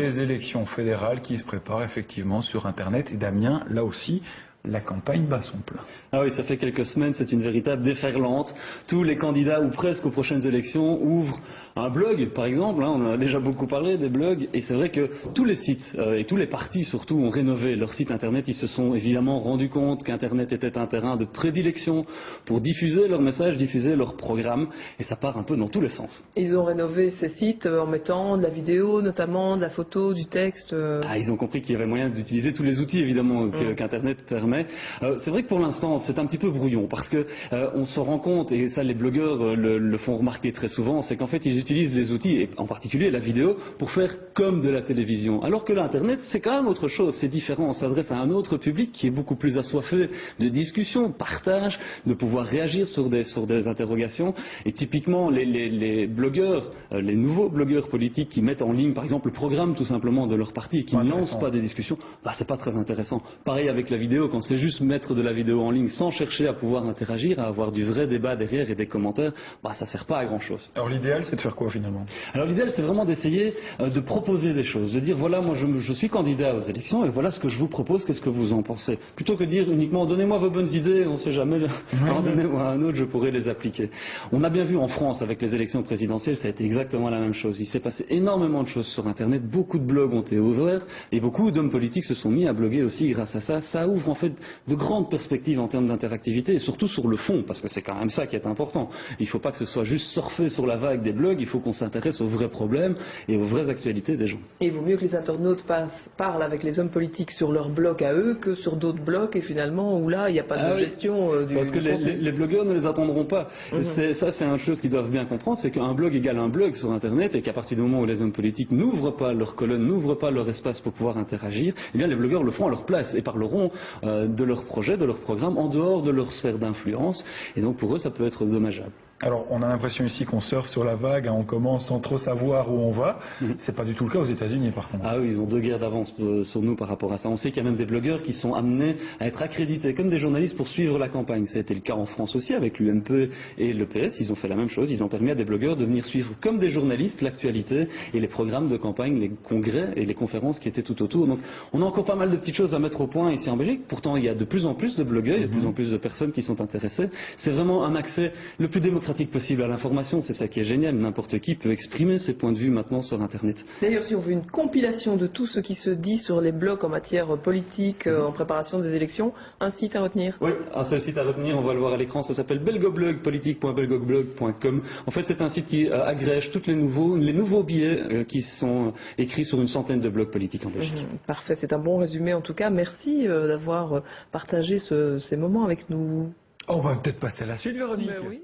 les élections fédérales qui se préparent effectivement sur Internet. Et Damien, là aussi, la campagne bat son plein. Ah oui, ça fait quelques semaines, c'est une véritable déferlante. Tous les candidats, ou presque aux prochaines élections, ouvrent un blog, par exemple. On en a déjà beaucoup parlé des blogs. Et c'est vrai que tous les sites, et tous les partis surtout, ont rénové leur site Internet. Ils se sont évidemment rendus compte qu'Internet était un terrain de prédilection pour diffuser leurs messages, diffuser leurs programmes. Et ça part un peu dans tous les sens. Ils ont rénové ces sites en mettant de la vidéo, notamment de la photo, du texte. Ah, ils ont compris qu'il y avait moyen d'utiliser tous les outils, évidemment, qu'Internet permet. C'est vrai que pour l'instant, c'est un petit peu brouillon, parce que on se rend compte, et ça les blogueurs le font remarquer très souvent, c'est qu'en fait ils utilisent les outils, et en particulier la vidéo, pour faire comme de la télévision. Alors que l'Internet, c'est quand même autre chose, c'est différent, on s'adresse à un autre public qui est beaucoup plus assoiffé de discussion, de partage, de pouvoir réagir sur des interrogations. Et typiquement, les blogueurs, les nouveaux blogueurs politiques qui mettent en ligne, par exemple, le programme tout simplement de leur parti, et qui ne lancent pas des discussions, c'est pas très intéressant. Pareil avec la vidéo, quand c'est juste mettre de la vidéo en ligne sans chercher à pouvoir interagir, à avoir du vrai débat derrière et des commentaires, ça sert pas à grand chose. Alors l'idéal, c'est de faire quoi finalement? Alors l'idéal, c'est vraiment d'essayer de proposer des choses, de dire voilà, moi je suis candidat aux élections et voilà ce que je vous propose, qu'est-ce que vous en pensez? Plutôt que de dire uniquement donnez-moi vos bonnes idées, on sait jamais, alors donnez-moi un autre, je pourrai les appliquer. On a bien vu en France avec les élections présidentielles, ça a été exactement la même chose. Il s'est passé énormément de choses sur Internet, beaucoup de blogs ont été ouverts et beaucoup d'hommes politiques se sont mis à bloguer aussi grâce à ça. Ça ouvre en fait de grandes perspectives en termes d'interactivité et surtout sur le fond, parce que c'est quand même ça qui est important. Il ne faut pas que ce soit juste surfer sur la vague des blogs, il faut qu'on s'intéresse aux vrais problèmes et aux vraies actualités des gens. Et il vaut mieux que les internautes parlent avec les hommes politiques sur leur blog à eux que sur d'autres blogs et finalement où là il n'y a pas de gestion du parce que les blogueurs ne les attendront pas. Ça c'est une chose qu'ils doivent bien comprendre, c'est qu'un blog égale un blog sur Internet et qu'à partir du moment où les hommes politiques n'ouvrent pas leur colonne, n'ouvrent pas leur espace pour pouvoir interagir, eh bien les blogueurs le font à leur place et parleront de leur projet, de leur programme en dehors de leur sphère d'influence et donc pour eux ça peut être dommageable. Alors, on a l'impression ici qu'on surfe sur la vague, on commence sans trop savoir où on va. C'est pas du tout le cas aux États-Unis, par contre. Ah oui, ils ont 2 guerres d'avance sur nous par rapport à ça. On sait qu'il y a même des blogueurs qui sont amenés à être accrédités comme des journalistes pour suivre la campagne. Ça a été le cas en France aussi avec l'UMP et le PS. Ils ont fait la même chose. Ils ont permis à des blogueurs de venir suivre comme des journalistes l'actualité et les programmes de campagne, les congrès et les conférences qui étaient tout autour. Donc, on a encore pas mal de petites choses à mettre au point ici en Belgique. Pourtant, il y a de plus en plus de blogueurs, il y a de plus en plus de personnes qui sont intéressées. C'est vraiment un accès le plus démocratique possible à l'information. C'est ça qui est génial. N'importe qui peut exprimer ses points de vue maintenant sur Internet. D'ailleurs, si on veut une compilation de tout ce qui se dit sur les blogs en matière politique, en préparation des élections, un site à retenir? Oui, un seul site à retenir, on va le voir à l'écran, ça s'appelle belgoblog, politique.belgoblog.com. En fait, c'est un site qui agrège tous les nouveaux billets qui sont écrits sur une centaine de blogs politiques en Belgique. Parfait, c'est un bon résumé en tout cas. Merci d'avoir partagé ces moments avec nous. On va peut-être passer à la suite, Véronique. Oui.